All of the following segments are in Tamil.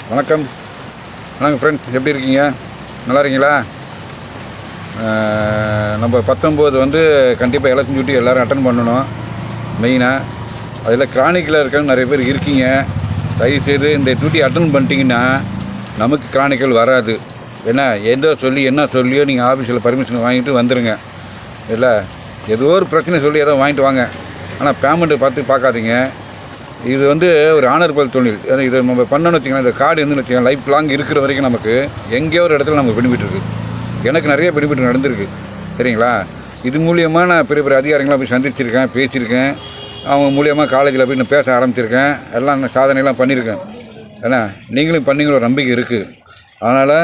வணக்கம் ஃப்ரெண்ட்ஸ், எப்படி இருக்கீங்க? நல்லா இருக்கீங்களா? நம்ம 19 வந்து கண்டிப்பாக எலெக்ஷன் டியூட்டி எல்லோரும் அட்டன் பண்ணணும். மெயினாக அதில் கிரானிக்கில் இருக்க நிறைய பேர் இருக்கீங்க. தயவுசெய்து இந்த டியூட்டி அட்டன் பண்ணிட்டீங்கன்னா நமக்கு கிரானிக்கல் வராது. ஏன்னா என்ன சொல்லியோ நீங்கள் ஆஃபீஸில் பர்மிஷன் வாங்கிட்டு வந்துடுங்க. இல்லை, ஏதோ ஒரு பிரச்சனை சொல்லி ஏதோ வாங்கிட்டு வாங்க. ஆனால் பேமெண்ட்டு பார்க்காதீங்க. இது வந்து ஒரு ஆனர்பல் தொழில். இதை நம்ம பண்ணணும்னு வச்சிங்கன்னா, இந்த கார்டு வந்து வச்சுக்கோங்க, லைஃப் லாங் இருக்கிற வரைக்கும் நமக்கு எங்கேயோ ஒரு இடத்துல நமக்கு பெனிஃபிட் இருக்குது. எனக்கு நிறைய பெனிஃபிட் நடந்திருக்கு, சரிங்களா? இது மூலியமாக நான் பெரிய பெரிய அதிகாரிகளாக போய் சந்திச்சிருக்கேன், பேசியிருக்கேன். அவங்க மூலியமாக காலேஜில் போய் நான் பேச ஆரம்பிச்சிருக்கேன். எல்லாம் நான் சாதனைலாம் பண்ணியிருக்கேன். ஏன்னா நீங்களும் பண்ணிங்கிற ஒரு நம்பிக்கை இருக்குது. அதனால்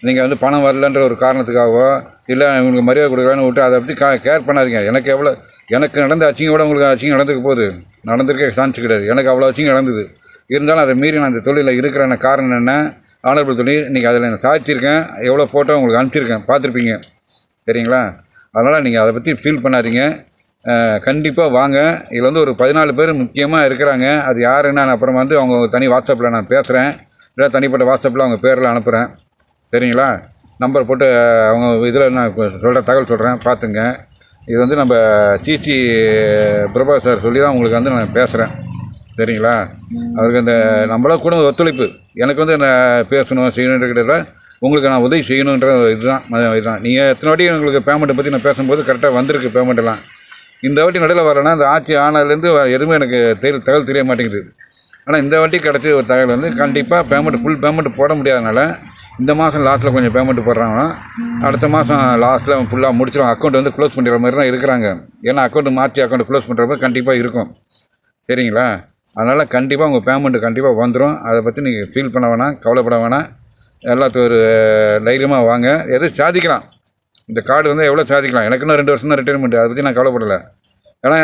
நீங்கள் வந்து பணம் வரலன்ற ஒரு காரணத்துக்காகவோ இல்லை உங்களுக்கு மரியாதை கொடுக்கலான்னு விட்டு அதை பற்றி கேர் பண்ணாதீங்க. எனக்கு நடந்த அச்சிங்க விட உங்களுக்கு அச்சிங்க நடந்திருக்க சான்ஸ் கிடையாது. எனக்கு அவ்வளோ அச்சிங்க நடந்தது. இருந்தாலும் அதை மீறி நான் இந்த தொழிலில் இருக்கிற காரணம் என்ன, ஆனர்பல் தொழில். இன்றைக்கி அதில் நான் சாதிச்சிருக்கேன். எவ்வளோ ஃபோட்டோ உங்களுக்கு அனுப்பிச்சிருக்கேன், பார்த்துருப்பீங்க, சரிங்களா? அதனால் நீங்கள் அதை பற்றி ஃபீல் பண்ணாதீங்க. கண்டிப்பாக வாங்க. இதில் வந்து ஒரு 14 பேர் முக்கியமாக இருக்கிறாங்க. அது யாருன்னு நான் அப்புறம் வந்து அவங்க தனி வாட்ஸ்அப்பில் நான் பேசுகிறேன். இல்லை தனிப்பட்ட வாட்ஸ்அப்பில் அவங்க பேரில் அனுப்புகிறேன், சரிங்களா? நம்பர் போட்டு அவங்க இதில் நான் தகவல் சொல்கிறேன், பார்த்துங்க. இது வந்து நம்ம சிசி பிரபா சார் சொல்லி தான் உங்களுக்கு வந்து நான் பேசுகிறேன், சரிங்களா? அவருக்கு அந்த நம்மள கூட ஒத்துழைப்பு. எனக்கு வந்து நான் பேசணும் செய்யணுன்றத உங்களுக்கு நான் உதவி செய்யணுன்ற இதுதான். நீங்கள் எத்தனை வாட்டி உங்களுக்கு பேமெண்ட்டை பற்றி நான் பேசும்போது கரெக்டாக வந்திருக்கு பேமெண்ட்டெல்லாம். இந்த வாட்டி நடுவில் வரேன்னா இந்த ஆட்சி ஆனதுலேருந்து எதுவுமே எனக்கு தகவல் தெரிய மாட்டேங்குது. ஆனால் இந்த வாட்டி கிடச்சி ஒரு தகவல் வந்து கண்டிப்பாக ஃபுல் பேமெண்ட் போட முடியாதனால இந்த மாதம் லாஸ்ட்டில் கொஞ்சம் பேமெண்ட் போடுறாங்கன்னா அடுத்த மாதம் லாஸ்ட்டில் ஃபுல்லாக முடிச்சிடும். அக்கௌண்ட் வந்து க்ளோஸ் பண்ணுற மாதிரி தான் இருக்கிறாங்க. ஏன்னா அக்கௌண்ட் மாற்றி அக்கௌண்ட் க்ளோஸ் பண்ணுற மாதிரி கண்டிப்பாக இருக்கும், சரிங்களா? அதனால் கண்டிப்பாக உங்கள் பேமெண்ட்டு கண்டிப்பாக வந்துடும். அதை பற்றி நீங்கள் ஃபீல் பண்ண வேணாம், கவலைப்பட வேணாம். எல்லாத்துக்கும் ஒரு தைரியமாக வாங்க. எதுவும் சாதிக்கலாம். இந்த கார்டு வந்து எவ்வளோ சாதிக்கலாம். எனக்கு இன்னும் 2 வருஷம் தான் ரிட்டைர்மெண்ட். அதை பற்றி நான் கவலைப்படலை. ஏன்னா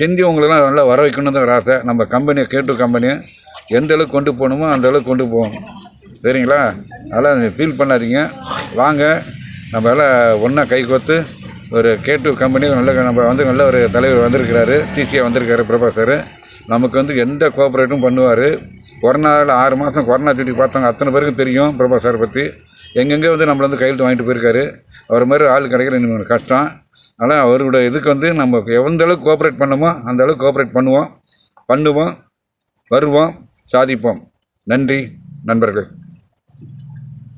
செஞ்சு உங்களுக்குலாம் நல்லா வர வைக்கணுன்னு தான் ஒரு ஆசை. நம்ம கம்பெனியை கம்பெனியை எந்த அளவுக்கு கொண்டு போகணுமோ அந்த அளவுக்கு கொண்டு போவோம், சரிங்களா? அதெல்லாம் ஃபீல் பண்ணாதீங்க. வாங்க, நம்ம எல்லாம் ஒன்றா கை கோர்த்து ஒரு கம்பெனி நம்ம வந்து நல்ல ஒரு தலைவர் வந்திருக்கிறாரு, சிசியாக வந்திருக்காரு பிரபா சார். நமக்கு வந்து எந்த கோஆப்ரேட்டும் பண்ணுவார். கொரோனாவில் 6 மாதம் கொரோனா டியூட்டி பார்த்தாங்க. அத்தனை பேருக்கும் தெரியும் பிரபா சார் பற்றி. எங்கெங்கே வந்து நம்மளை வந்து கையெழுத்து வாங்கிட்டு போயிருக்காரு. அவர் மாதிரி ஆள் கிடைக்கிற இன்னும் கஷ்டம். ஆனால் அவரோட இதுக்கு வந்து நம்ம எந்த அளவுக்கு கோஆப்ரேட் பண்ணுமோ அந்த அளவுக்கு கோஆப்ரேட் பண்ணுவோம், வருவோம், சாதிப்போம். நன்றி நண்பர்கள்.